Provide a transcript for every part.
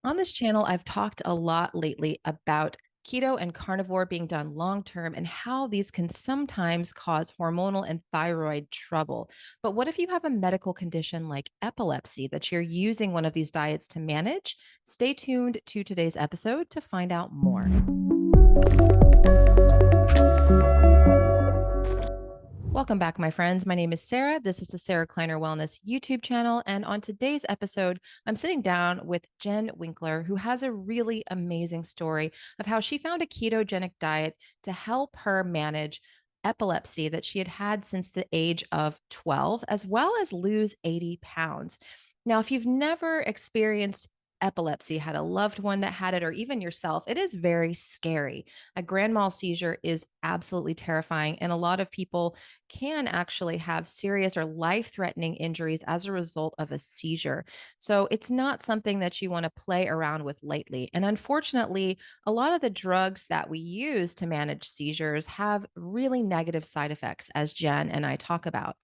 On this channel, I've talked a lot lately about keto and carnivore being done long term and how these can sometimes cause hormonal and thyroid trouble. But what if you have a medical condition like epilepsy that you're using one of these diets to manage? Stay tuned to today's episode to find out more. Welcome back, my friends. My name is Sarah. This is the Sarah Kleiner Wellness YouTube channel. And on today's episode, I'm sitting down with Jen Winkler, who has a really amazing story of how she found a ketogenic diet to help her manage epilepsy that she had had since the age of 12, as well as lose 80 pounds. Now, if you've never experienced epilepsy, had a loved one that had it, or even yourself, it is very scary. A grand mal seizure is absolutely terrifying. And a lot of people can actually have serious or life threatening injuries as a result of a seizure. So it's not something that you want to play around with lightly. And unfortunately, a lot of the drugs that we use to manage seizures have really negative side effects, as Jen and I talk about.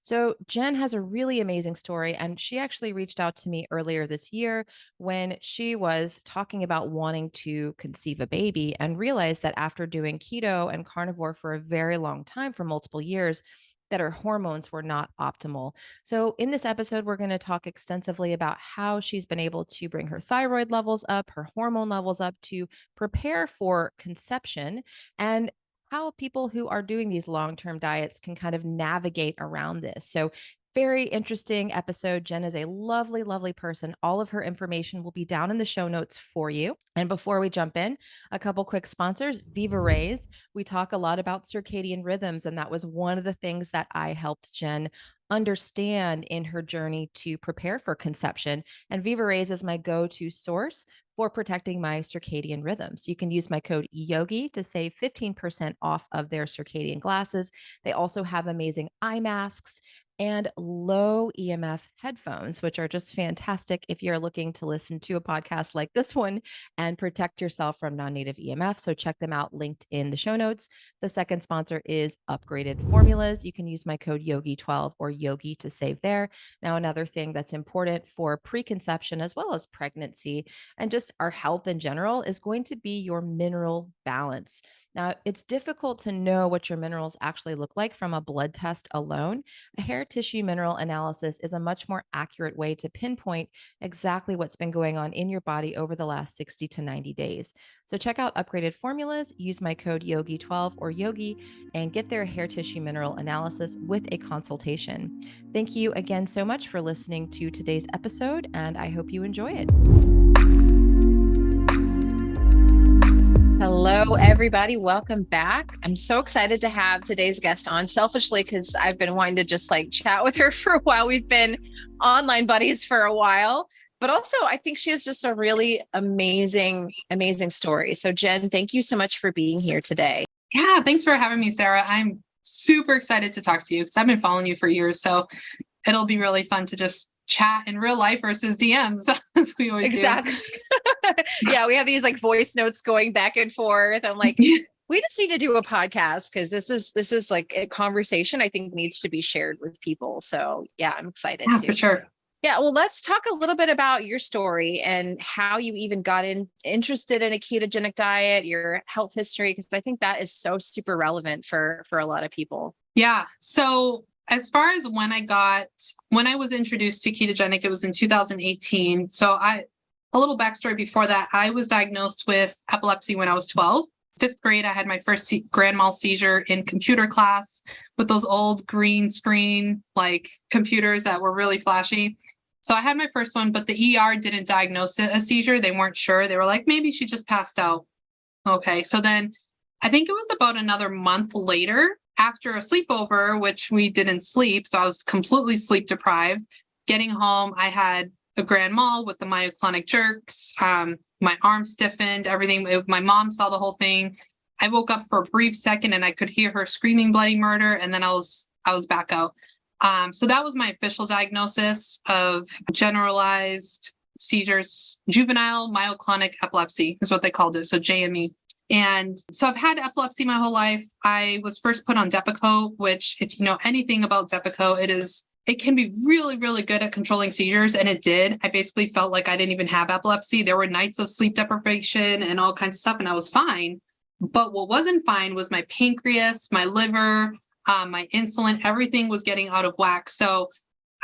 So, Jen has a really amazing story, and she actually reached out to me earlier this year when she was talking about wanting to conceive a baby and realized that after doing keto and carnivore for a very long time, for multiple years, that her hormones were not optimal. So, in this episode, we're going to talk extensively about how she's been able to bring her thyroid levels up, her hormone levels up to prepare for conception, and how people who are doing these long-term diets can kind of navigate around this. So, very interesting episode. Jen is a lovely, lovely person. All of her information will be down in the show notes for you. And before we jump in, a couple quick sponsors. Viva Rays. We talk a lot about circadian rhythms, and that was one of the things that I helped Jen understand in her journey to prepare for conception. And Viva Rays is my go-to source for protecting my circadian rhythms. You can use my code YOGI to save 15% off of their circadian glasses. They also have amazing eye masks and low EMF headphones, which are just fantastic if you're looking to listen to a podcast like this one and protect yourself from non native EMF. So check them out, linked in the show notes. The second sponsor is Upgraded Formulas. You can use my code YOGI12 or YOGI to save there. Now, another thing that's important for preconception as well as pregnancy and just our health in general is going to be your mineral balance. Now, it's difficult to know what your minerals actually look like from a blood test alone. A hair tissue mineral analysis is a much more accurate way to pinpoint exactly what's been going on in your body over the last 60 to 90 days. So check out Upgraded Formulas, use my code YOGI12 or YOGI, and get their hair tissue mineral analysis with a consultation. Thank you again so much for listening to today's episode, and I hope you enjoy it. Hello, everybody. Welcome back. I'm so excited to have today's guest on, selfishly, because I've been wanting to just like chat with her for a while. We've been online buddies for a while, but also I think she has just a really amazing, amazing story. So, Jen, thank you so much for being here today. Yeah, thanks for having me, Sarah. I'm super excited to talk to you because I've been following you for years. So it'll be really fun to just chat in real life versus DMs, as we always do. Exactly. Yeah, we have these like voice notes going back and forth. I'm like, we just need to do a podcast because this is like a conversation I think needs to be shared with people. So yeah, I'm excited. Yeah, for sure. Yeah, well, let's talk a little bit about your story and how you even got interested in a ketogenic diet, your health history, because I think that is so super relevant for a lot of people. Yeah. So as far as when I was introduced to ketogenic, it was in 2018. So a little backstory before that, I was diagnosed with epilepsy when I was 12. Fifth grade, I had my first grand mal seizure in computer class with those old green screen like computers that were really flashy. So I had my first one, but the ER didn't diagnose it a seizure. They weren't sure. They were like, maybe she just passed out. Okay. So then I think it was about another month later after a sleepover, which we didn't sleep. So I was completely sleep deprived. Getting home, I had a grand mal with the myoclonic jerks. My arm stiffened, everything. My mom saw the whole thing. I woke up for a brief second and I could hear her screaming bloody murder. And then I was back out. So that was my official diagnosis of generalized seizures, juvenile myoclonic epilepsy is what they called it. So JME. And so I've had epilepsy my whole life. I was first put on Depakote, which if you know anything about Depakote, it is it can be really, really good at controlling seizures. And it did. I basically felt like I didn't even have epilepsy. There were nights of sleep deprivation and all kinds of stuff, and I was fine. But what wasn't fine was my pancreas, my liver, my insulin, everything was getting out of whack. So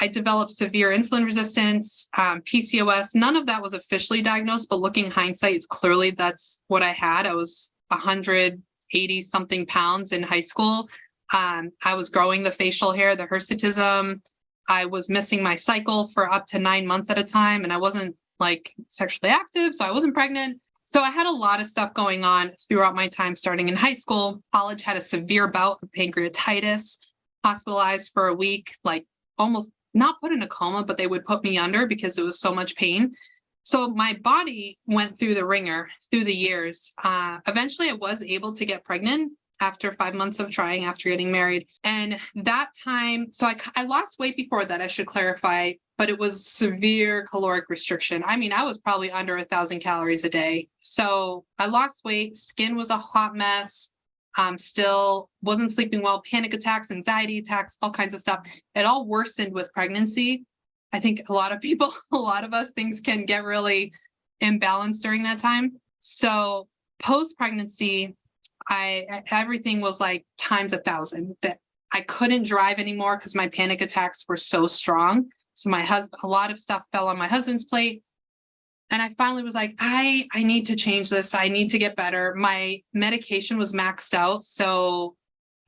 I developed severe insulin resistance, PCOS. None of that was officially diagnosed, but looking hindsight, it's clearly that's what I had. I was 180 something pounds in high school. I was growing the facial hair, the hirsutism. I was missing my cycle for up to 9 months at a time, and I wasn't like sexually active, so I wasn't pregnant. So I had a lot of stuff going on throughout my time starting in high school. College, had a severe bout of pancreatitis, hospitalized for a week, like almost not put in a coma, but they would put me under because it was so much pain. So my body went through the ringer through the years. Eventually I was able to get pregnant after 5 months of trying after getting married. And that time, so I lost weight before that, I should clarify, but it was severe caloric restriction. I mean, I was probably under 1,000 calories a day. So I lost weight, skin was a hot mess. Still wasn't sleeping well, panic attacks, anxiety attacks, all kinds of stuff. It all worsened with pregnancy. I think a lot of us, things can get really imbalanced during that time. So post-pregnancy, everything was like times 1,000. That I couldn't drive anymore because my panic attacks were so strong. So a lot of stuff fell on my husband's plate. And I finally was like, I need to change this. I need to get better. My medication was maxed out. So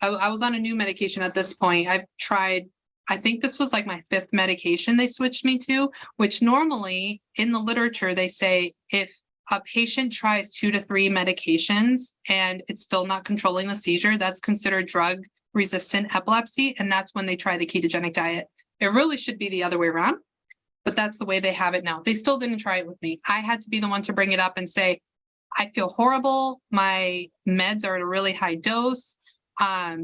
I was on a new medication at this point. I've tried, I think this was like my 5th medication they switched me to, which normally in the literature, they say if a patient tries 2 to 3 medications and it's still not controlling the seizure, that's considered drug-resistant epilepsy. And that's when they try the ketogenic diet. It really should be the other way around, but that's the way they have it now. They still didn't try it with me. I had to be the one to bring it up and say, I feel horrible. My meds are at a really high dose. My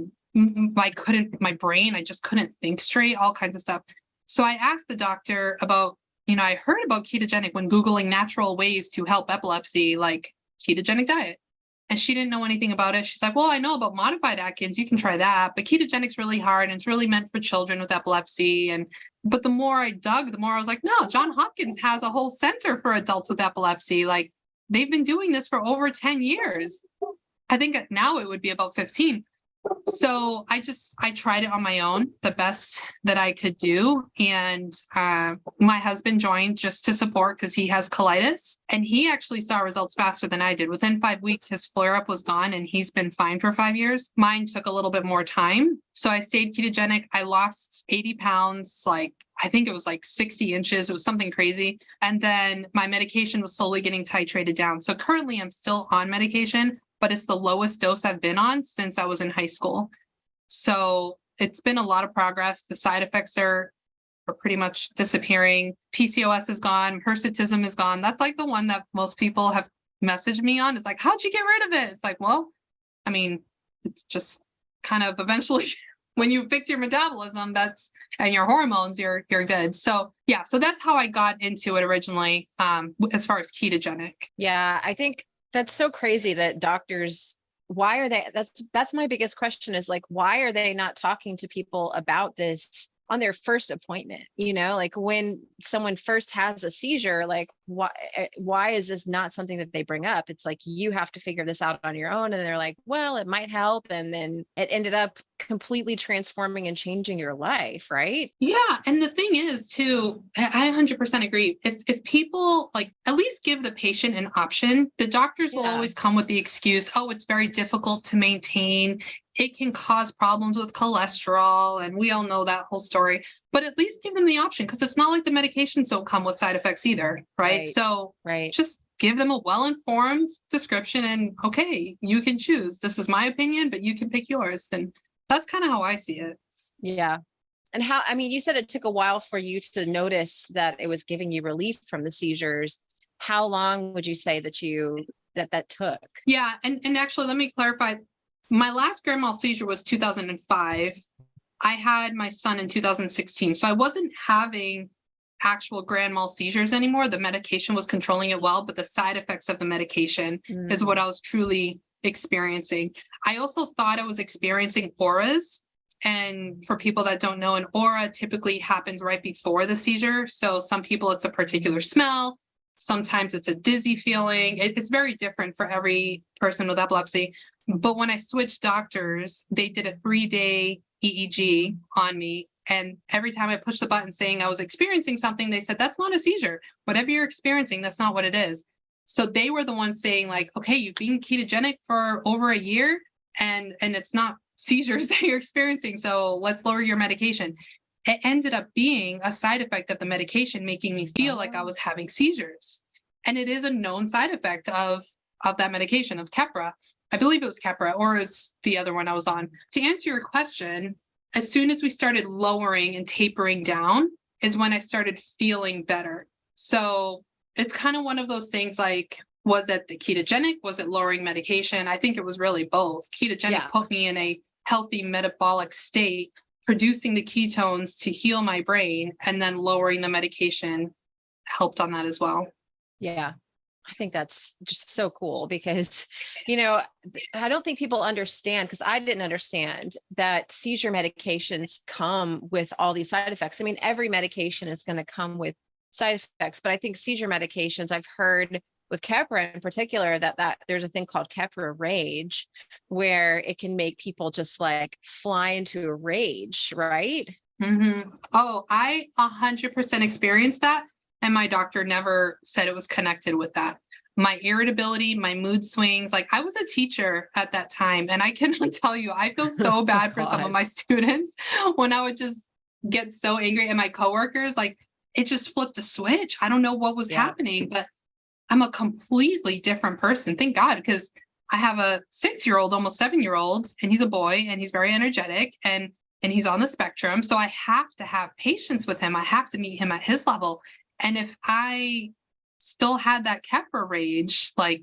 brain, I just couldn't think straight, all kinds of stuff. So I asked the doctor about, I heard about ketogenic when Googling natural ways to help epilepsy, like ketogenic diet. And she didn't know anything about it. She's like, well, I know about modified Atkins. You can try that. But ketogenic's really hard and it's really meant for children with epilepsy. But the more I dug, the more I was like, no, Johns Hopkins has a whole center for adults with epilepsy. Like they've been doing this for over 10 years. I think now it would be about 15. So I tried it on my own, the best that I could do. And my husband joined just to support because he has colitis. And he actually saw results faster than I did. Within 5 weeks, his flare-up was gone and he's been fine for 5 years. Mine took a little bit more time. So I stayed ketogenic. I lost 80 pounds, I think it was like 60 inches. It was something crazy. And then my medication was slowly getting titrated down. So currently I'm still on medication, but it's the lowest dose I've been on since I was in high school. So it's been a lot of progress. The side effects are pretty much disappearing. PCOS is gone. Hirsutism is gone. That's like the one that most people have messaged me on. It's like, how'd you get rid of it? It's like, well, I mean, it's just kind of eventually when you fix your metabolism, and your hormones, you're good. So yeah, so that's how I got into it originally, as far as ketogenic. Yeah, I think that's so crazy that doctors, why are they, that's my biggest question is like, why are they not talking to people about this on their first appointment? Like when someone first has a seizure, like why is this not something that they bring up? It's like, you have to figure this out on your own. And they're like, well, it might help. And then it ended up completely transforming and changing your life, right? Yeah. And the thing is too, I 100% agree. If people like at least give the patient an option, the doctors will always come with the excuse, oh, it's very difficult to maintain. It can cause problems with cholesterol. And we all know that whole story, but at least give them the option because it's not like the medications don't come with side effects either. Right. So just give them a well-informed description and okay, you can choose. This is my opinion, but you can pick yours. And that's kind of how I see it. Yeah. And you said it took a while for you to notice that it was giving you relief from the seizures. How long would you say that took? Yeah. And actually, let me clarify. My last grand mal seizure was 2005. I had my son in 2016. So I wasn't having actual grand mal seizures anymore. The medication was controlling it well, but the side effects of the medication is what I was truly experiencing. I also thought I was experiencing auras. And for people that don't know, an aura typically happens right before the seizure. So some people, it's a particular smell. Sometimes it's a dizzy feeling. It's very different for every person with epilepsy. But when I switched doctors, they did a 3-day EEG on me. And every time I pushed the button saying I was experiencing something, they said, that's not a seizure. Whatever you're experiencing, that's not what it is. So they were the ones saying like, okay, you've been ketogenic for over a year and it's not seizures that you're experiencing. So let's lower your medication. It ended up being a side effect of the medication, making me feel like I was having seizures. And it is a known side effect of that medication, of Keppra. I believe it was Keppra, or is the other one I was on. To answer your question, as soon as we started lowering and tapering down is when I started feeling better. So it's kind of one of those things like, was it the ketogenic? Was it lowering medication? I think it was really both. Ketogenic put me in a healthy metabolic state, producing the ketones to heal my brain, and then lowering the medication helped on that as well. Yeah. I think that's just so cool because, I don't think people understand, because I didn't understand that seizure medications come with all these side effects. I mean, every medication is going to come with side effects, but I think seizure medications, I've heard with Keppra in particular, that there's a thing called Keppra rage, where it can make people just like fly into a rage, right? Mm-hmm. Oh, I 100% experienced that. And my doctor never said it was connected with that. My irritability, my mood swings, like I was a teacher at that time. And I can tell you, I feel so bad for some of my students when I would just get so angry, and my coworkers, like it just flipped a switch. I don't know what was happening, but I'm a completely different person. Thank God, because I have a 6-year-old, almost 7-year-old, and he's a boy and he's very energetic and he's on the spectrum. So I have to have patience with him. I have to meet him at his level. And if I still had that Keppra rage, like,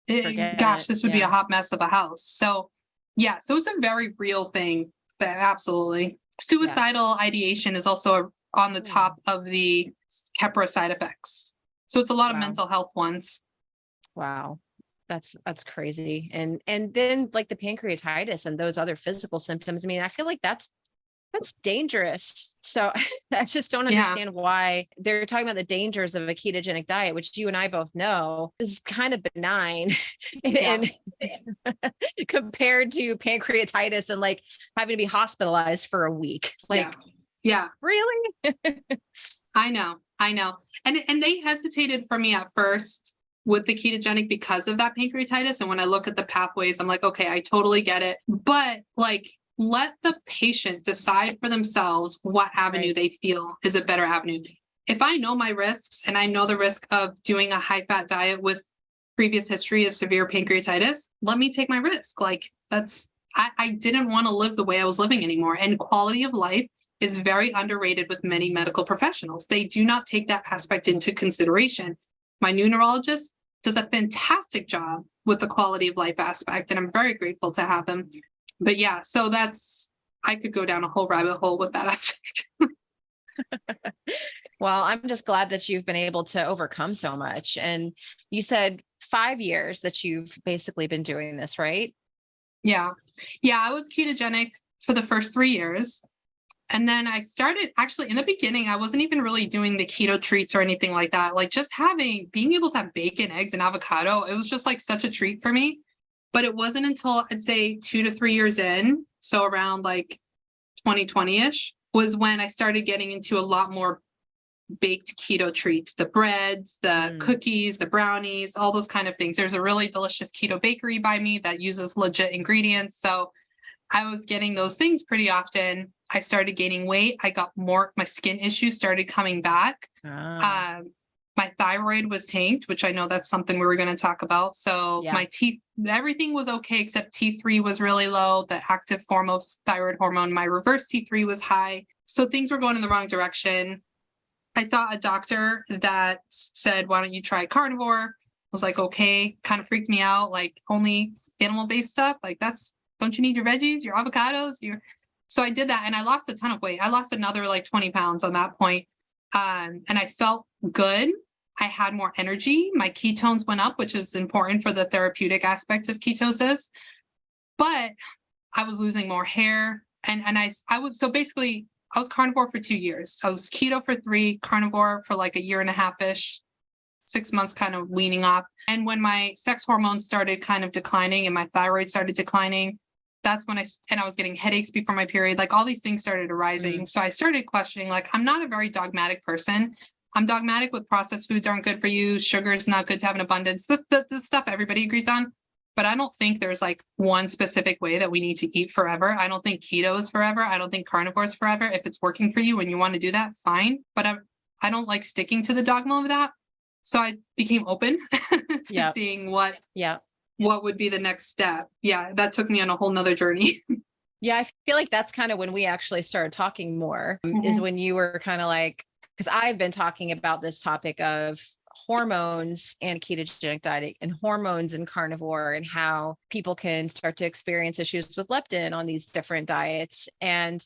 this would be a hot mess of a house. So yeah, so it's a very real thing. That absolutely. Suicidal ideation is also on the top of the Keppra side effects. So it's a lot of mental health ones. Wow. That's crazy. And then like the pancreatitis and those other physical symptoms. I mean, I feel like that's dangerous. So I just don't understand why they're talking about the dangers of a ketogenic diet, which you and I both know is kind of benign and compared to pancreatitis and like having to be hospitalized for a week. Like, really? I know. And they hesitated for me at first with the ketogenic because of that pancreatitis. And when I look at the pathways, I'm like, okay, I totally get it. But like, let the patient decide for themselves what avenue they feel is a better avenue. If I know my risks and I know the risk of doing a high fat diet with previous history of severe pancreatitis, let me take my risk. Like I didn't want to live the way I was living anymore. And quality of life is very underrated with many medical professionals. They do not take that aspect into consideration. My new neurologist does a fantastic job with the quality of life aspect, and I'm very grateful to have him. But yeah, so I could go down a whole rabbit hole with that aspect. Well, I'm just glad that you've been able to overcome so much. And you said 5 years that you've basically been doing this, right? Yeah. I was ketogenic for the first 3 years. And then I started, actually in the beginning, I wasn't even really doing the keto treats or anything like that. Like just being able to have bacon, eggs, and avocado, it was just like such a treat for me. But it wasn't until I'd say 2 to 3 years in, so around like 2020-ish, was when I started getting into a lot more baked keto treats, the breads, the cookies, the brownies, all those kind of things. There's a really delicious keto bakery by me that uses legit ingredients. So I was getting those things pretty often. I started gaining weight. I got my skin issues started coming back. My thyroid was tanked, which I know that's something we were going to talk about. So my everything was okay, except T3 was really low, the active form of thyroid hormone. My reverse T3 was high. So things were going in the wrong direction. I saw a doctor that said, why don't you try carnivore? I was like, okay, kind of freaked me out. Like only animal-based stuff. Like don't you need your veggies, your avocados? So I did that and I lost a ton of weight. I lost another like 20 pounds on that point. And I felt good. I had more energy. My ketones went up, which is important for the therapeutic aspect of ketosis. But I was losing more hair. And I was, so basically I was carnivore for 2 years. I was keto for 3, carnivore for like a year and a half-ish, 6 months kind of weaning off. And when my sex hormones started kind of declining and my thyroid started declining, that's when I was getting headaches before my period. Like all these things started arising. So I started questioning, like, I'm not a very dogmatic person. I'm dogmatic with processed foods aren't good for you. Sugar is not good to have an abundance. The stuff everybody agrees on. But I don't think there's like one specific way that we need to eat forever. I don't think keto is forever. I don't think carnivore is forever. If it's working for you and you want to do that, fine. But I don't like sticking to the dogma of that. So I became open to seeing what would be the next step. Yeah, that took me on a whole nother journey. Yeah, I feel like that's kind of when we actually started talking more, is when you were kind of like, because I've been talking about this topic of hormones and ketogenic dieting and hormones and carnivore and how people can start to experience issues with leptin on these different diets. And,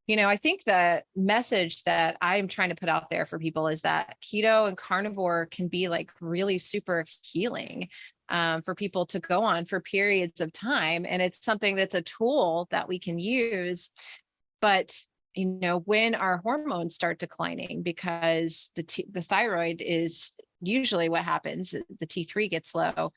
you know, I think the message that I'm trying to put out there for people is that keto and carnivore can be like really super healing for people to go on for periods of time. And it's something that's a tool that we can use. But you know, when our hormones start declining, because the thyroid is usually what happens, the T3 gets low.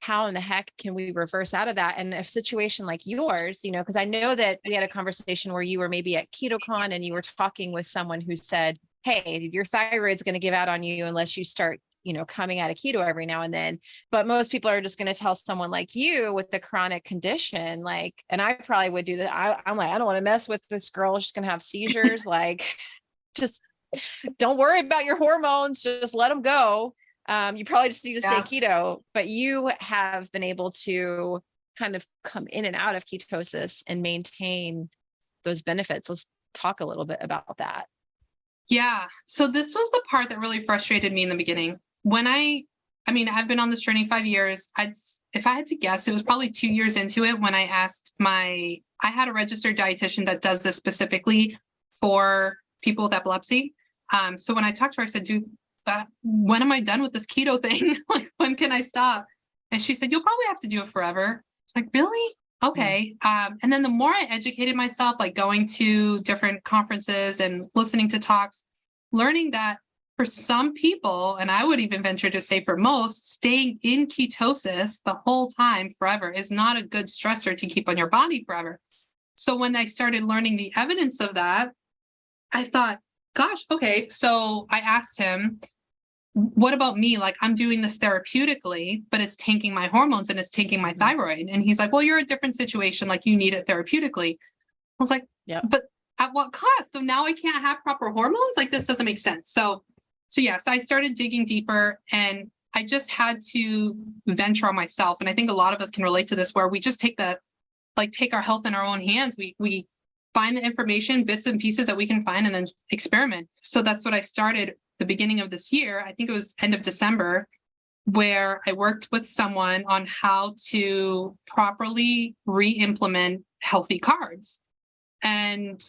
How in the heck can we reverse out of that? And a situation like yours, you know, because I know that we had a conversation where you were maybe at KetoCon and you were talking with someone who said, hey, your thyroid's going to give out on you unless you start, you know, coming out of keto every now and then. But most people are just going to tell someone like you with the chronic condition, like, and I probably would do that. I'm like, I don't want to mess with this girl. She's going to have seizures. Like, just don't worry about your hormones. Just let them go. You probably just need to stay keto, but you have been able to kind of come in and out of ketosis and maintain those benefits. Let's talk a little bit about that. Yeah. So this was the part that really frustrated me in the beginning. When I mean, I've been on this journey 5 years. If I had to guess, it was probably 2 years into it when I asked I had a registered dietitian that does this specifically for people with epilepsy. So when I talked to her, I said, dude, when am I done with this keto thing? Like, when can I stop? And she said, you'll probably have to do it forever. It's like, really? Okay. And then the more I educated myself, like going to different conferences and listening to talks, learning that for some people, and I would even venture to say for most, staying in ketosis the whole time forever is not a good stressor to keep on your body forever. So when I started learning the evidence of that, I thought, gosh, okay. So I asked him, what about me? Like, I'm doing this therapeutically, but it's tanking my hormones and it's tanking my thyroid. And he's like, well, you're a different situation. Like, you need it therapeutically. I was like, yeah, but at what cost? So now I can't have proper hormones? Like, this doesn't make sense. So yes, I started digging deeper and I just had to venture on myself. And I think a lot of us can relate to this, where we just take our health in our own hands. We find the information, bits and pieces that we can find, and then experiment. So that's what I started the beginning of this year. I think it was end of December, where I worked with someone on how to properly re-implement healthy carbs. And,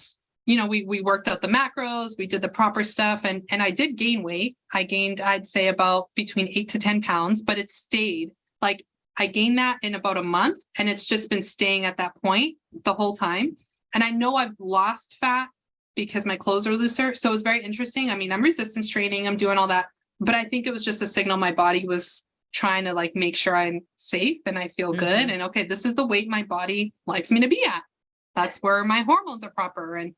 you know, we worked out the macros, we did the proper stuff, and I did gain weight. I gained, I'd say, about between 8 to 10 pounds, but it stayed. Like, I gained that in about a month, and it's just been staying at that point the whole time. And I know I've lost fat because my clothes are looser. So it was very interesting. I mean, I'm resistance training, I'm doing all that, but I think it was just a signal my body was trying to like make sure I'm safe and I feel good. And okay, this is the weight my body likes me to be at. That's where my hormones are proper. And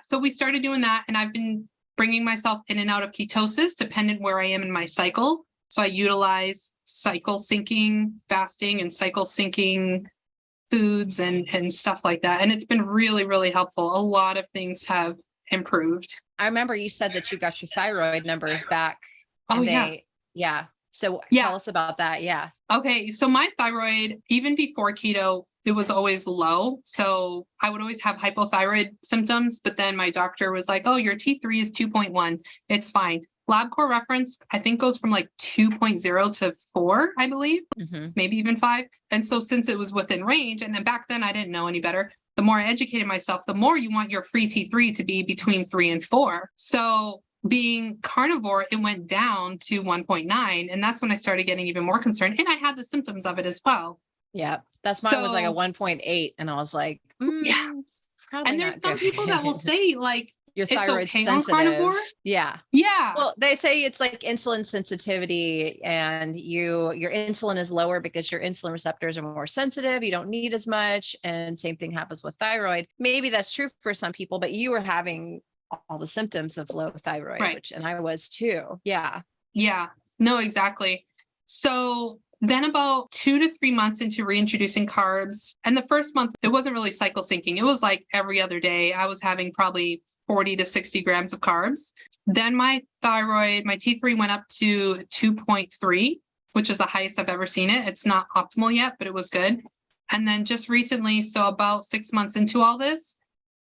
so we started doing that, and I've been bringing myself in and out of ketosis dependent where I am in my cycle. So I utilize cycle syncing fasting and cycle syncing foods and stuff like that. And it's been really, really helpful. A lot of things have improved. I remember you said that you got your thyroid numbers back. Oh, yeah. So tell us about that. Yeah. Okay. So my thyroid, even before keto, it was always low. So I would always have hypothyroid symptoms, but then my doctor was like, oh, your T3 is 2.1. It's fine. LabCorp reference, I think, goes from like 2.0 to 4, I believe, maybe even 5. And so since it was within range, and then back then I didn't know any better, the more I educated myself, the more you want your free T3 to be between 3 and 4. So being carnivore, it went down to 1.9. And that's when I started getting even more concerned. And I had the symptoms of it as well. Yeah. That's mine was like a 1.8. And I was like, Yeah. it's probably And not there's some people that will good. say like, Your it's thyroid's okay on sensitive. carnivore. Yeah. Yeah. Well, they say it's like insulin sensitivity and your insulin is lower because your insulin receptors are more sensitive. You don't need as much. And same thing happens with thyroid. Maybe that's true for some people, but you were having all the symptoms of low thyroid, Right. and I was too. Yeah. Yeah. No, exactly. So then about 2 to 3 months into reintroducing carbs, and the first month, it wasn't really cycle syncing. It was like every other day. I was having probably 40 to 60 grams of carbs. Then my thyroid, my T3 went up to 2.3, which is the highest I've ever seen it. It's not optimal yet, but it was good. And then just recently, so about 6 months into all this,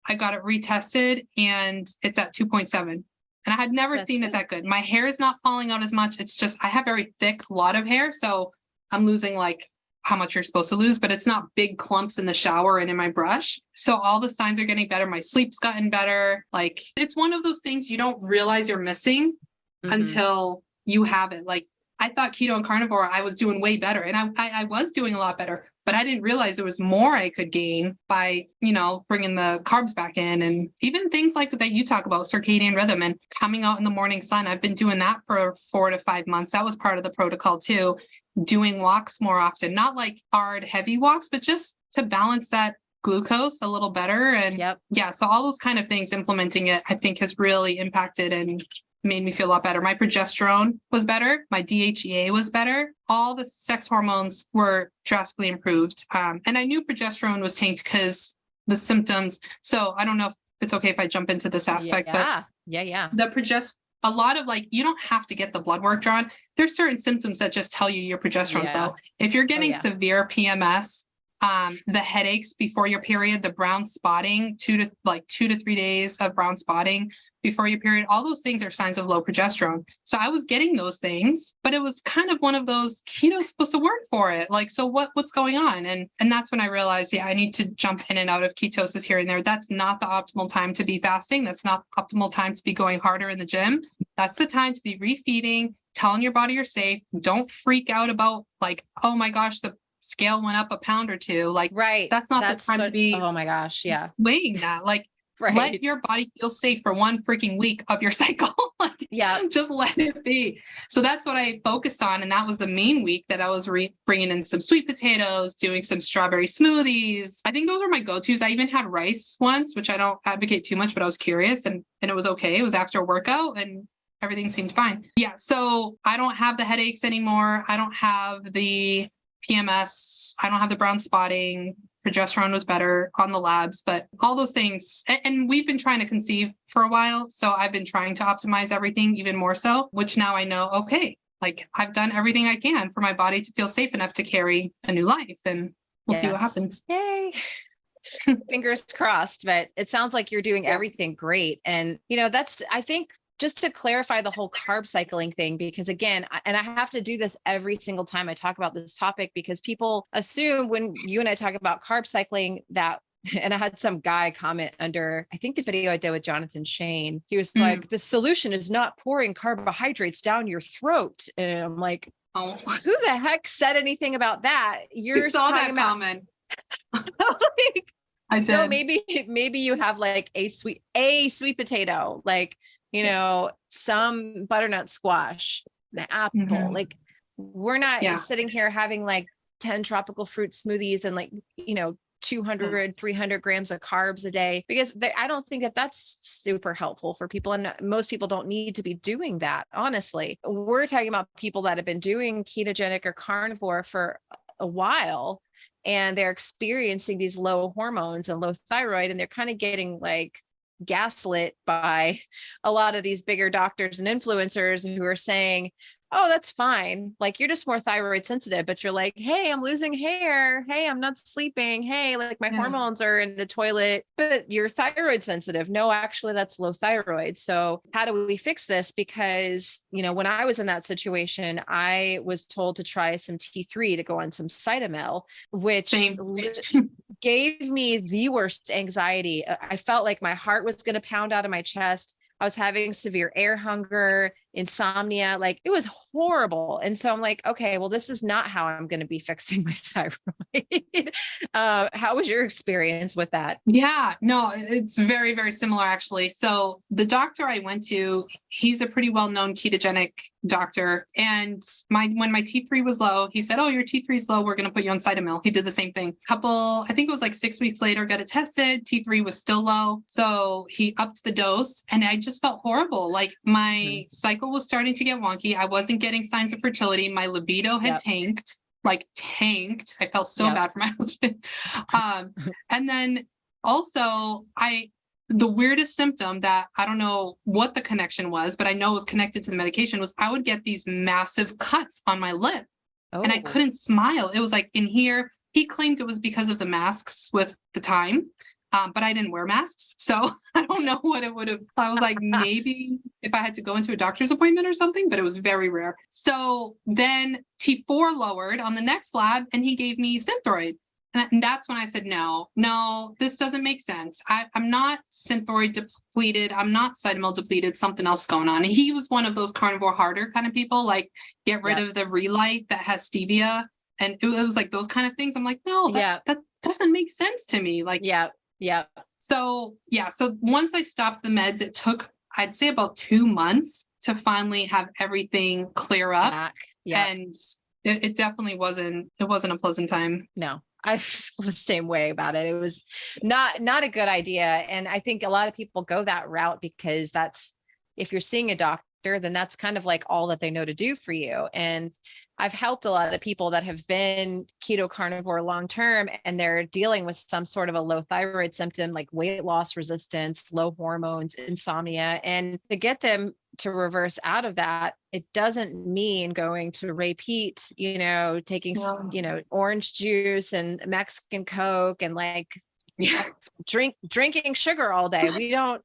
I got it retested and it's at 2.7. And I had never seen it that good. My hair is not falling out as much. It's just, I have very thick, lot of hair. So I'm losing like how much you're supposed to lose, but it's not big clumps in the shower and in my brush. So all the signs are getting better. My sleep's gotten better. Like it's one of those things you don't realize you're missing until you have it. Like I thought keto and carnivore, I was doing way better. And I was doing a lot better, but I didn't realize there was more I could gain by, bringing the carbs back in. And even things like that you talk about, circadian rhythm and coming out in the morning sun. I've been doing that for 4 to 5 months. That was part of the protocol too. Doing walks more often, not like hard, heavy walks, but just to balance that glucose a little better. And yeah, so all those kind of things, implementing it, I think has really impacted and made me feel a lot better. My progesterone was better. My DHEA was better. All the sex hormones were drastically improved. And I knew progesterone was tanked because the symptoms. So I don't know if it's okay if I jump into this aspect, but the a lot of you don't have to get the blood work drawn. There's certain symptoms that just tell you your progesterone's low. If you're getting severe PMS, the headaches before your period, the brown spotting, 2 to 3 days of brown spotting before your period, all those things are signs of low progesterone. So I was getting those things, but it was kind of one of those keto's supposed to work for it. Like, so what's going on? And that's when I realized, I need to jump in and out of ketosis here and there. That's not the optimal time to be fasting. That's not the optimal time to be going harder in the gym. That's the time to be refeeding, telling your body you're safe. Don't freak out about oh my gosh, the scale went up a pound or two. That's not the time to be, oh my gosh, weighing that. Let your body feel safe for 1 freaking week of your cycle. Just let it be. So that's what I focused on. And that was the main week that I was bringing in some sweet potatoes, doing some strawberry smoothies. I think those were my go-tos. I even had rice once, which I don't advocate too much, but I was curious and it was okay. It was after a workout and everything seemed fine. Yeah. So I don't have the headaches anymore. I don't have the PMS. I don't have the brown spotting. Progesterone was better on the labs, but all those things. And we've been trying to conceive for a while. So I've been trying to optimize everything even more so, which now I know, okay, I've done everything I can for my body to feel safe enough to carry a new life, and we'll see what happens. Yay. Fingers crossed, but it sounds like you're doing everything great. And, I think, just to clarify the whole carb cycling thing, because again, I have to do this every single time I talk about this topic, because people assume when you and I talk about carb cycling that, and I had some guy comment under, I think the video I did with Jonathan Shane, he was like, the solution is not pouring carbohydrates down your throat. And I'm like, oh, who the heck said anything about that? You saw that comment. I did. No, maybe you have a sweet potato, some butternut squash, the apple. We're not sitting here having 10 tropical fruit smoothies and 200, 300 grams of carbs a day, because I don't think that that's super helpful for people. And most people don't need to be doing that. Honestly, we're talking about people that have been doing ketogenic or carnivore for a while, and they're experiencing these low hormones and low thyroid, and they're kind of getting gaslit by a lot of these bigger doctors and influencers who are saying, oh, that's fine. You're just more thyroid sensitive, but you're like, hey, I'm losing hair. Hey, I'm not sleeping. Hey, my hormones are in the toilet, but you're thyroid sensitive. No, actually that's low thyroid. So how do we fix this? Because, when I was in that situation, I was told to try some T3 to go on some Cytomel, which gave me the worst anxiety. I felt like my heart was going to pound out of my chest. I was having severe air hunger. insomnia, like it was horrible. And so I'm like, okay, well, this is not how I'm going to be fixing my thyroid. How was your experience with that? Yeah, no, it's very, very similar actually. So the doctor I went to, he's a pretty well-known ketogenic doctor. And when my T3 was low, he said, "Oh, your T3 is low. We're going to put you on Cytomel." He did the same thing. I think it was like 6 weeks later, got it tested. T3 was still low. So he upped the dose and I just felt horrible. Like my cycle was starting to get wonky. I wasn't getting signs of fertility. My libido had tanked. I felt so bad for my husband. And then also the weirdest symptom that I don't know what the connection was, but I know it was connected to the medication, was I would get these massive cuts on my lip and I couldn't smile. It was like in here. He claimed it was because of the masks with the time. But I didn't wear masks. So I don't know what it would have. I was like, maybe if I had to go into a doctor's appointment or something, but it was very rare. So then T4 lowered on the next lab and he gave me Synthroid. And that's when I said, no, this doesn't make sense. I'm not Synthroid depleted. I'm not Cytomel depleted. Something else going on. And he was one of those carnivore harder kind of people, like get rid of the Relight that has stevia. And it was like those kind of things. I'm like, no, that doesn't make sense to me. Like, Yeah. So once I stopped the meds, it took, I'd say, about 2 months to finally have everything clear up. And it definitely wasn't a pleasant time. No, I feel the same way about it. It was not a good idea. And I think a lot of people go that route because if you're seeing a doctor, then that's kind of like all that they know to do for you. And I've helped a lot of people that have been keto carnivore long-term and they're dealing with some sort of a low thyroid symptom like weight loss resistance, low hormones, insomnia. And to get them to reverse out of that, it doesn't mean going to repeat, taking, orange juice and Mexican Coke and like drinking sugar all day. We don't.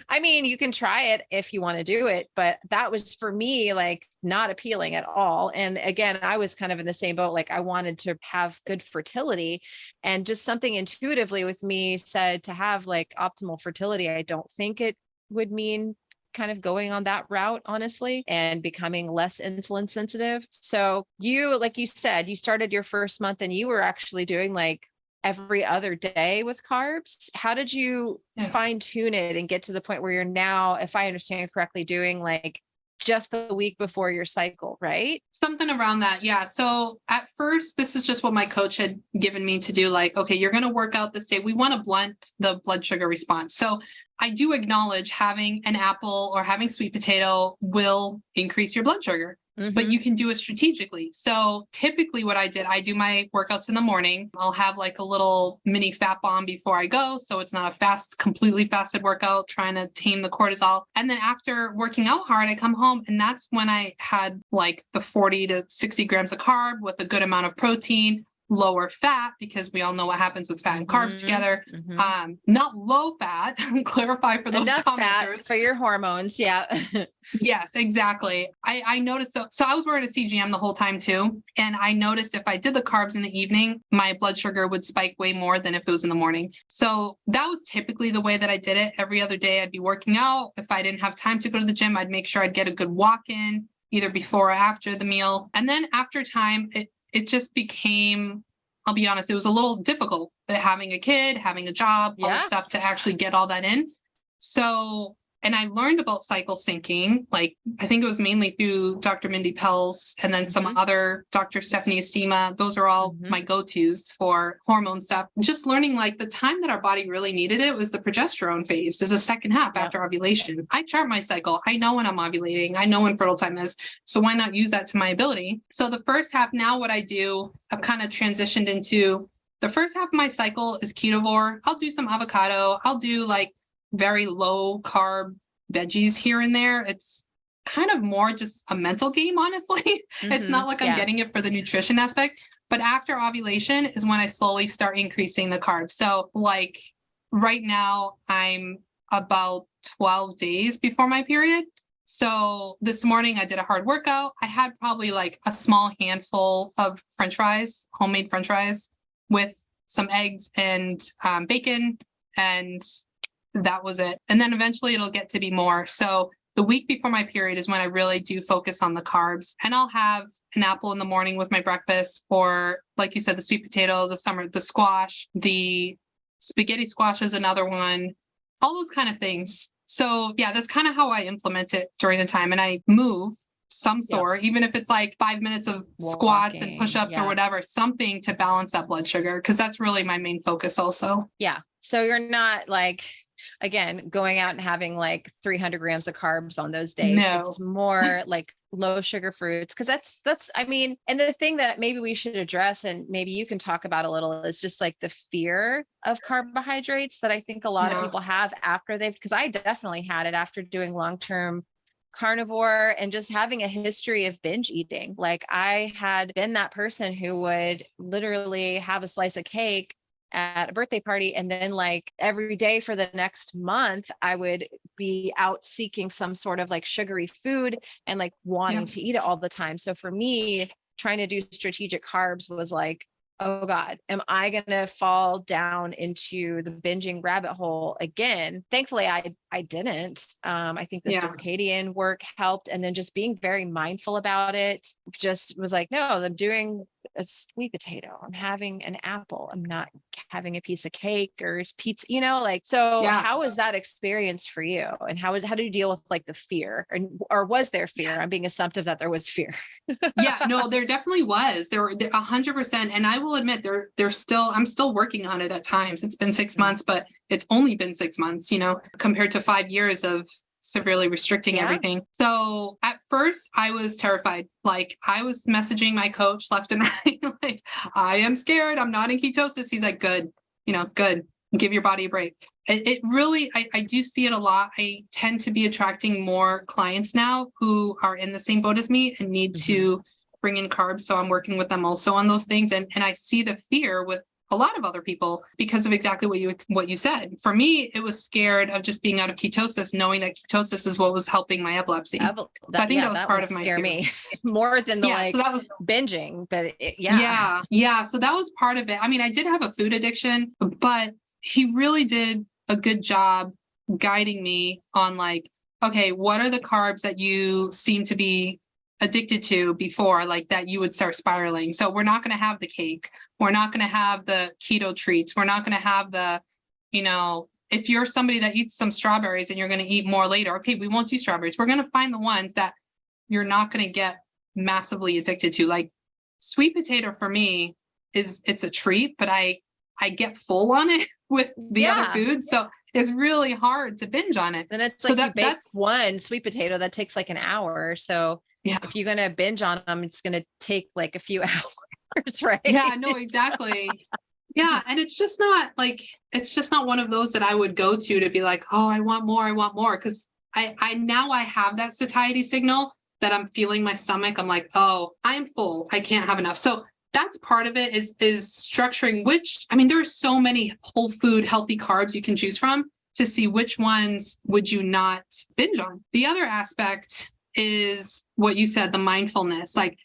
I mean, you can try it if you want to do it, but that was for me, like not appealing at all. And again, I was kind of in the same boat. Like I wanted to have good fertility and just something intuitively with me said to have like optimal fertility. I don't think it would mean kind of going on that route, honestly, and becoming less insulin sensitive. So like you said, you started your first month and you were actually doing like every other day with carbs. How did you fine tune it and get to the point where you're now, if I understand correctly, doing like just the week before your cycle, right? Something around that. Yeah. So at first, this is just what my coach had given me to do. Like, okay, you're going to work out this day. We want to blunt the blood sugar response. So I do acknowledge having an apple or having sweet potato will increase your blood sugar. But you can do it strategically. So typically what I do my workouts in the morning. I'll have like a little mini fat bomb before I go. So it's not a completely fasted workout, trying to tame the cortisol. And then after working out hard, I come home and that's when I had like the 40 to 60 grams of carb with a good amount of protein, lower fat, because we all know what happens with fat and carbs together. Not low fat, clarify for those enough commenters. Fat for your hormones. Yeah. Yes, exactly. I noticed. So I was wearing a CGM the whole time too. And I noticed if I did the carbs in the evening, my blood sugar would spike way more than if it was in the morning. So that was typically the way that I did it. Every other day I'd be working out. If I didn't have time to go to the gym, I'd make sure I'd get a good walk in either before or after the meal. And then after time, it just became, I'll be honest, it was a little difficult having a kid, having a job, all this stuff to actually get all that in. So, and I learned about cycle syncing, like I think it was mainly through Dr. Mindy Pels and then some other Dr. Stephanie Estima. Those are all my go-tos for hormone stuff. Just learning like the time that our body really needed it was the progesterone phase, is the second half after ovulation. I chart my cycle. I know when I'm ovulating. I know when fertile time is. So why not use that to my ability? So the first half, now what I do, I've kind of transitioned into the first half of my cycle is ketovore. I'll do some avocado. I'll do like very low carb veggies here and there. It's kind of more just a mental game, honestly. It's not like I'm getting it for the nutrition aspect, but after ovulation is when I slowly start increasing the carbs. So like right now I'm about 12 days before my period. So this morning I did a hard workout. I had probably like a small handful of French fries, homemade French fries with some eggs and bacon, and that was it. And then eventually it'll get to be more. So the week before my period is when I really do focus on the carbs, and I'll have an apple in the morning with my breakfast, or like you said, the sweet potato, the squash, the spaghetti squash is another one, all those kind of things. So yeah, that's kind of how I implement it during the time. And I move some sort, even if it's like 5 minutes of squats and push-ups or whatever, something to balance that blood sugar. Cause that's really my main focus also. Yeah. So you're not like, again, going out and having like 300 grams of carbs on those days. No. It's more like low sugar fruits. Cause that's, I mean, and the thing that maybe we should address, and maybe you can talk about a little, is just like the fear of carbohydrates that I think a lot of people have after cause I definitely had it after doing long-term carnivore and just having a history of binge eating. Like I had been that person who would literally have a slice of cake at a birthday party, and then like every day for the next month, I would be out seeking some sort of like sugary food and like wanting to eat it all the time. So for me, trying to do strategic carbs was like, oh God, am I going to fall down into the binging rabbit hole again? Thankfully, I didn't. I think the circadian work helped. And then just being very mindful about it, just was like, no, I'm doing a sweet potato. I'm having an apple. I'm not having a piece of cake or pizza, you know, like, so how was that experience for you? And how did you deal with like the fear, or was there fear? I'm being assumptive that there was fear. No, there definitely was. There 100%. And I will admit I'm still working on it at times. It's been 6 months, but it's only been 6 months, you know, compared to 5 years of severely restricting everything. So at first I was terrified. Like I was messaging my coach left and right, like, I am scared. I'm not in ketosis. He's like, good, good. Give your body a break. It really, I do see it a lot. I tend to be attracting more clients now who are in the same boat as me and need to bring in carbs. So I'm working with them also on those things. And I see the fear with a lot of other people because of exactly what you said. For me, it was scared of just being out of ketosis, knowing that ketosis is what was helping my epilepsy. So I think that was part of my fear. Me more than the so that was binging, but So that was part of it. I mean, I did have a food addiction, but he really did a good job guiding me on like, okay, what are the carbs that you seem to be addicted to before, like that you would start spiraling. So we're not going to have the cake. We're not going to have the keto treats. We're not going to have the, if you're somebody that eats some strawberries and you're going to eat more later, okay, we won't do strawberries. We're going to find the ones that you're not going to get massively addicted to. Like sweet potato for me it's a treat, but I get full on it with the other foods. So it's really hard to binge on it. Then it's so like that's one sweet potato that takes like an hour. So if you're going to binge on them, it's going to take like a few hours, right? Yeah, no, exactly. And it's just not one of those that I would go to be like, oh, I want more. Cause I now have that satiety signal that I'm feeling my stomach. I'm like, oh, I'm full. I can't have enough. So that's part of it is structuring there are so many whole food, healthy carbs you can choose from to see which ones would you not binge on. The other aspect is what you said, the mindfulness. Like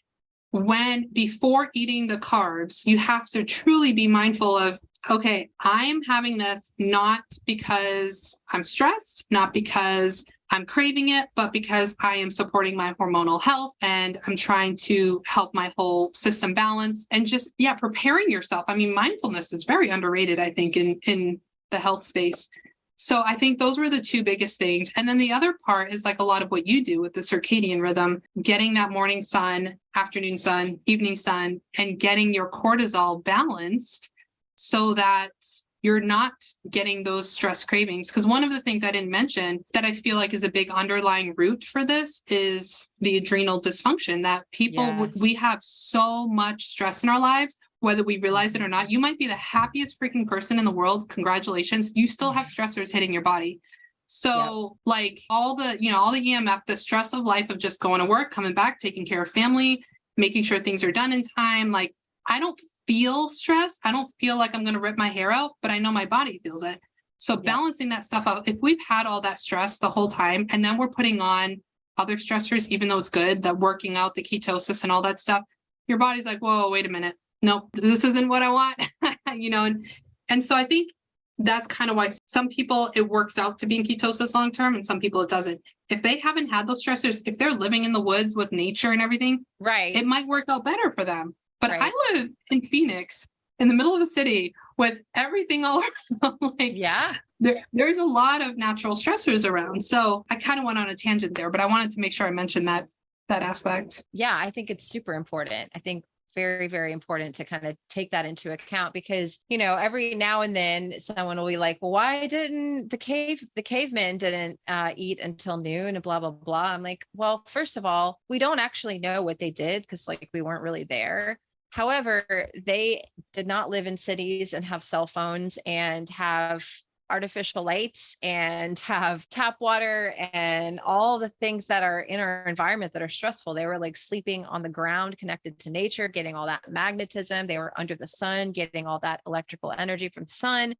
before eating the carbs, you have to truly be mindful of, okay, I'm having this not because I'm stressed, not because I'm craving it, but because I am supporting my hormonal health and I'm trying to help my whole system balance and just, preparing yourself. I mean, mindfulness is very underrated, I think, in the health space. So I think those were the two biggest things. And then the other part is like a lot of what you do with the circadian rhythm, getting that morning sun, afternoon sun, evening sun, and getting your cortisol balanced so that you're not getting those stress cravings. Because one of the things I didn't mention that I feel like is a big underlying root for this is the adrenal dysfunction that we have so much stress in our lives, whether we realize it or not. You might be the happiest freaking person in the world. Congratulations. You still have stressors hitting your body. So like all the EMF, the stress of life of just going to work, coming back, taking care of family, making sure things are done in time. Like I don't feel stress. I don't feel like I'm going to rip my hair out, but I know my body feels it. So balancing that stuff out, if we've had all that stress the whole time, and then we're putting on other stressors, even though it's good, that working out, the ketosis and all that stuff, your body's like, whoa, wait a minute. Nope, this isn't what I want, and so I think that's kind of why some people, it works out to be in ketosis long-term and some people it doesn't. If they haven't had those stressors, if they're living in the woods with nature and everything, Right. it might work out better for them. But Right. I live in Phoenix in the middle of a city with everything all around. Like, Yeah. There's a lot of natural stressors around. So I kind of went on a tangent there, but I wanted to make sure I mentioned that aspect. Yeah, I think it's super important. I think very, very important to kind of take that into account because, every now and then someone will be like, well, why didn't the cavemen didn't eat until noon and blah, blah, blah. I'm like, well, first of all, we don't actually know what they did because we weren't really there. However, they did not live in cities and have cell phones and have artificial lights and have tap water and all the things that are in our environment that are stressful. They were sleeping on the ground, connected to nature, getting all that magnetism. They were under the sun, getting all that electrical energy from the sun,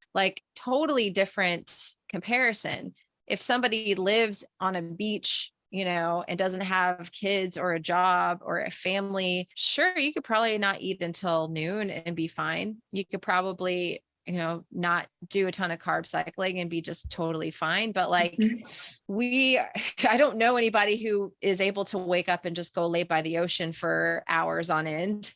totally different comparison. If somebody lives on a beach, and doesn't have kids or a job or a family, sure, you could probably not eat until noon and be fine. You could probably not do a ton of carb cycling and be just totally fine. But I don't know anybody who is able to wake up and just go lay by the ocean for hours on end,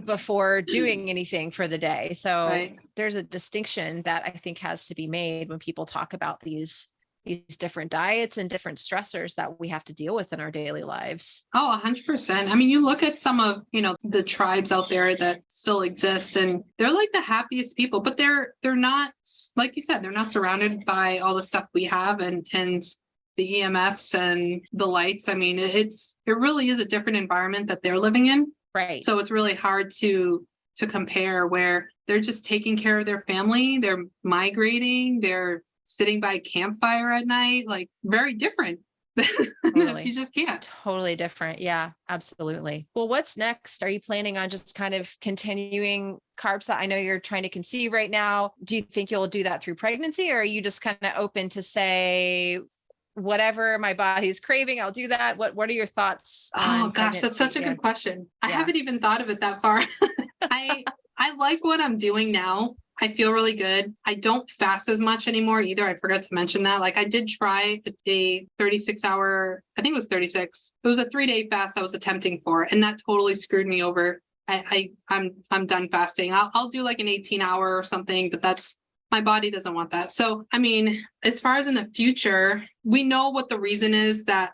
before doing anything for the day. So Right. There's a distinction that I think has to be made when people talk about these different diets and different stressors that we have to deal with in our daily lives. Oh, 100%. I mean, you look at some of, the tribes out there that still exist and they're the happiest people, but they're not, like you said, they're not surrounded by all the stuff we have and the EMFs and the lights. I mean, it really is a different environment that they're living in. Right. So it's really hard to compare where they're just taking care of their family. They're migrating. They're sitting by a campfire at night, very different. Totally. You just can't. Totally different. Yeah, absolutely. Well, what's next? Are you planning on just kind of continuing carbs? I know you're trying to conceive right now. Do you think you'll do that through pregnancy, or are you just kind of open to say, whatever my body's craving, I'll do that? What are your thoughts on Oh gosh, that's such a good question. I haven't even thought of it that far. I like what I'm doing now. I feel really good. I don't fast as much anymore either. I forgot to mention that. I did try a 36-hour, I think it was 36. It was a 3-day fast I was attempting for, and that totally screwed me over. I'm done fasting. I'll do an 18-hour or something, but my body doesn't want that. So, I mean, as far as in the future, we know what the reason is that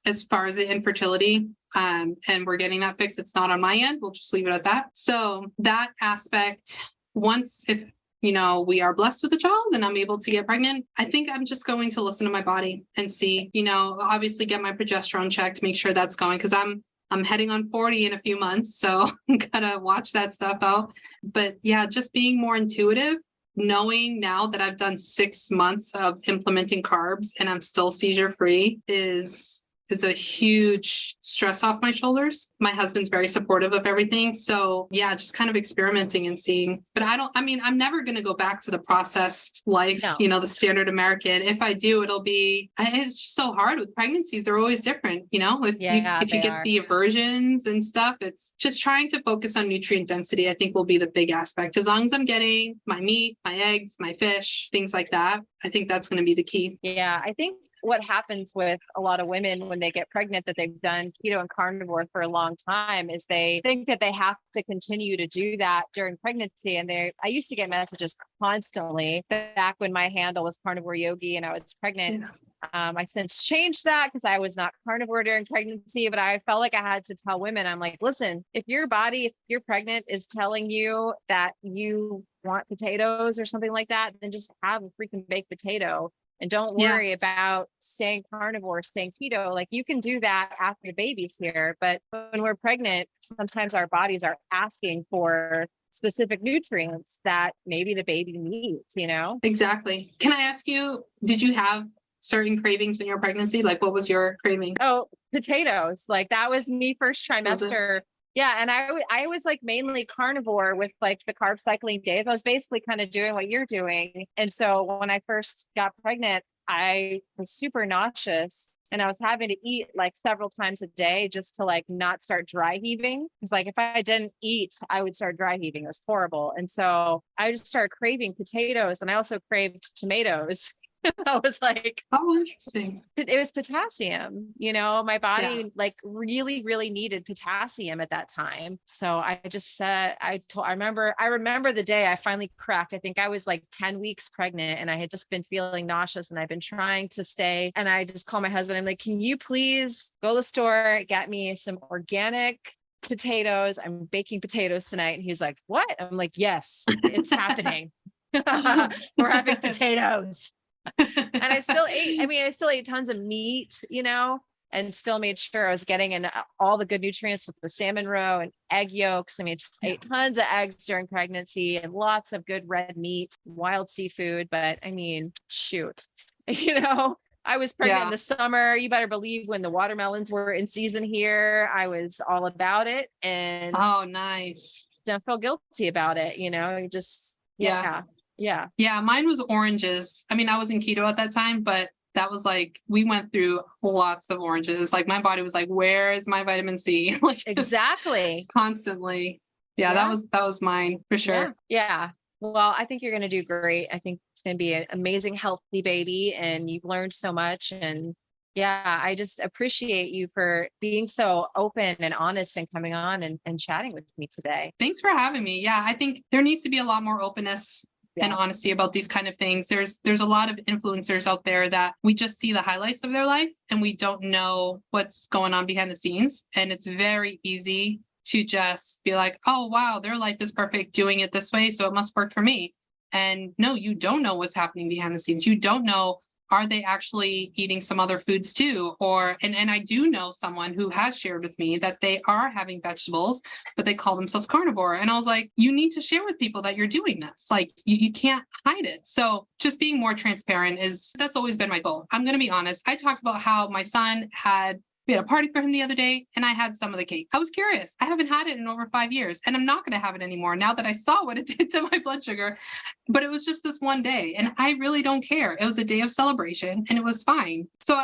as far as the infertility, and we're getting that fixed. It's not on my end. We'll just leave it at that. So that aspect, once if we are blessed with a child and I'm able to get pregnant, I think I'm just going to listen to my body and see, obviously get my progesterone checked, make sure that's going, because I'm heading on 40 in a few months, so I'm gonna watch that stuff out. But yeah, just being more intuitive, knowing now that I've done 6 months of implementing carbs and I'm still seizure free is a huge stress off my shoulders. My husband's very supportive of everything. So yeah, just kind of experimenting and seeing. But I'm never going to go back to the processed life, No. The standard American. If I do, it's just so hard with pregnancies. They're always different, if you get the aversions and stuff, it's just trying to focus on nutrient density, I think will be the big aspect. As long as I'm getting my meat, my eggs, my fish, things like that, I think that's going to be the key. Yeah, I think what happens with a lot of women when they get pregnant that they've done keto and carnivore for a long time is they think that they have to continue to do that during pregnancy. And I used to get messages constantly back when my handle was Carnivore Yogi and I was pregnant. Yeah. I since changed that because I was not carnivore during pregnancy, but I felt like I had to tell women, I'm like, listen, if you're pregnant is telling you that you want potatoes or something like that, then just have a freaking baked potato. And don't worry about staying carnivore, staying keto. You can do that after the baby's here. But when we're pregnant, sometimes our bodies are asking for specific nutrients that maybe the baby needs, Exactly. Can I ask you, did you have certain cravings in your pregnancy? What was your craving? Oh, potatoes. That was me first trimester. Yeah. And I was mainly carnivore with the carb cycling days. I was basically kind of doing what you're doing. And so when I first got pregnant, I was super nauseous And I was having to eat like several times a day just to like not start dry heaving. It's like if I didn't eat, I would start dry heaving. It was horrible. And so I just started craving potatoes, and I also craved tomatoes. I was like, oh, interesting. it was potassium, my body Yeah. like really, really needed potassium at that time. So I just said, I remember the day I finally cracked. I think I was like 10 weeks pregnant, and I had just been feeling nauseous, and I've been trying to stay. And I just called my husband. I'm like, can you please go to the store, get me some organic potatoes? I'm baking potatoes tonight. And he's like, what? I'm like, yes, it's happening. We're having potatoes. And I still ate tons of meat, and still made sure I was getting in all the good nutrients with the salmon roe and egg yolks. I ate tons of eggs during pregnancy and lots of good red meat, wild seafood. But shoot, I was pregnant in the summer. You better believe when the watermelons were in season here, I was all about it. And oh, nice. Don't feel guilty about it. You just, yeah. Mine was oranges. I was in keto at that time, but that was like, we went through lots of oranges. Like my body was like, where is my vitamin C? Like exactly. Constantly. Yeah, that was mine for sure. Yeah. Well, I think you're going to do great. I think it's going to be an amazing, healthy baby, and you've learned so much. And I just appreciate you for being so open and honest and coming on and chatting with me today. Thanks for having me. Yeah, I think there needs to be a lot more openness and honesty about these kind of things. There's a lot of influencers out there that we just see the highlights of their life and we don't know what's going on behind the scenes. And it's very easy to just be like, oh, wow, their life is perfect doing it this way, so it must work for me. And no, you don't know what's happening behind the scenes. You don't know, are they actually eating some other foods too? And I do know someone who has shared with me that they are having vegetables, but they call themselves carnivore. And I was like, you need to share with people that you're doing this. Like you can't hide it. So just being more transparent that's always been my goal. I'm going to be honest. I talked about how my son we had a party for him the other day and I had some of the cake. I was curious. I haven't had it in over 5 years and I'm not going to have it anymore now that I saw what it did to my blood sugar. But it was just this one day and I really don't care. It was a day of celebration and it was fine. So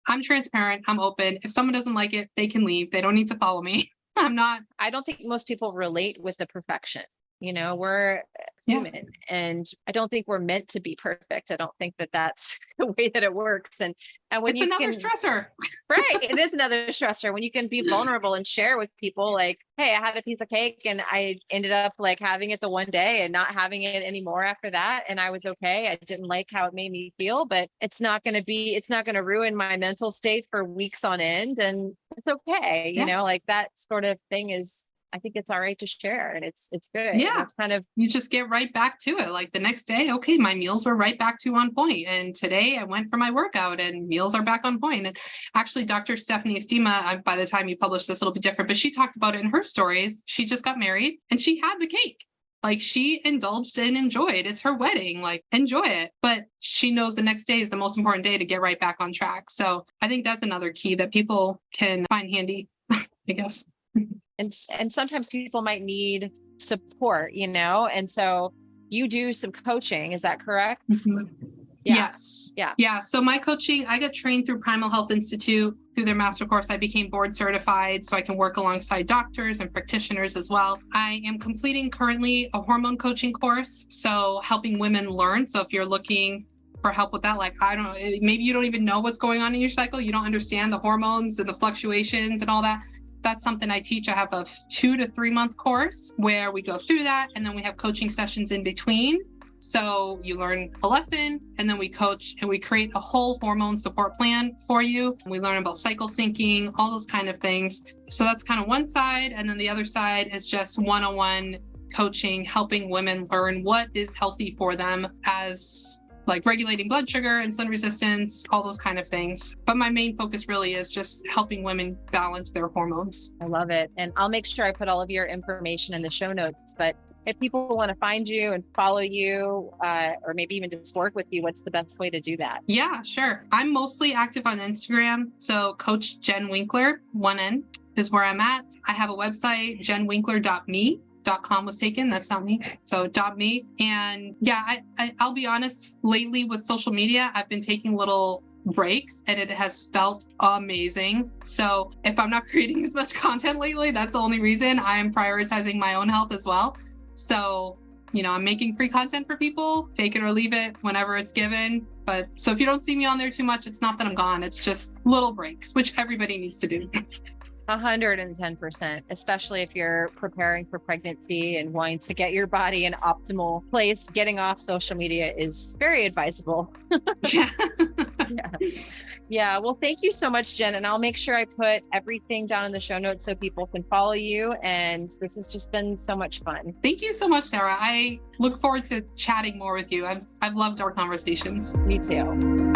I'm transparent. I'm open. If someone doesn't like it, they can leave. They don't need to follow me. I don't think most people relate with the perfection. We're human and I don't think we're meant to be perfect. I don't think that that's the way that it works. And when it's another stressor, right? It is another stressor when you can be vulnerable and share with people like, hey, I had a piece of cake and I ended up like having it the one day and not having it anymore after that. And I was okay. I didn't like how it made me feel, but it's not going to ruin my mental state for weeks on end. And it's okay. Like that sort of thing I think it's all right to share and it's good. Yeah. It's kind of, you just get right back to it. Like the next day, okay, my meals were right back to on point. And today I went for my workout and meals are back on point. And actually Dr. Stephanie Estima, by the time you publish this, it'll be different, but she talked about it in her stories. She just got married and she had the cake. Like she indulged and enjoyed. It's her wedding, like enjoy it. But she knows the next day is the most important day to get right back on track. So I think that's another key that people can find handy, I guess. And sometimes people might need support, and so you do some coaching. Is that correct? Mm-hmm. Yeah. Yes. Yeah. So my coaching, I got trained through Primal Health Institute through their master course. I became board certified so I can work alongside doctors and practitioners as well. I am completing currently a hormone coaching course. So helping women learn. So if you're looking for help with that, like, I don't know, maybe you don't even know what's going on in your cycle. You don't understand the hormones and the fluctuations and all that. That's something I teach. I have a 2 to 3 month course where we go through that. And then we have coaching sessions in between. So you learn a lesson and then we coach and we create a whole hormone support plan for you. We learn about cycle syncing, all those kind of things. So that's kind of one side. And then the other side is just one-on-one coaching, helping women learn what is healthy for them as like regulating blood sugar, insulin resistance, all those kind of things. But my main focus really is just helping women balance their hormones. I love it. And I'll make sure I put all of your information in the show notes. But if people want to find you and follow you, or maybe even just work with you, what's the best way to do that? Yeah, sure. I'm mostly active on Instagram. So Coach Jen Winkler, 1N, is where I'm at. I have a website, jenwinkler.me. .com was taken. That's not me. So .me. And yeah, I'll be honest, lately with social media, I've been taking little breaks, and it has felt amazing. So if I'm not creating as much content lately, that's the only reason. I'm prioritizing my own health as well. So, I'm making free content for people, take it or leave it whenever it's given. But so if you don't see me on there too much, it's not that I'm gone. It's just little breaks, which everybody needs to do. 110%, especially if you're preparing for pregnancy and wanting to get your body in optimal place. Getting off social media is very advisable. Yeah. Yeah. Well, thank you so much, Jen. And I'll make sure I put everything down in the show notes so people can follow you. And this has just been so much fun. Thank you so much, Sarah. I look forward to chatting more with you. I've loved our conversations. Me too.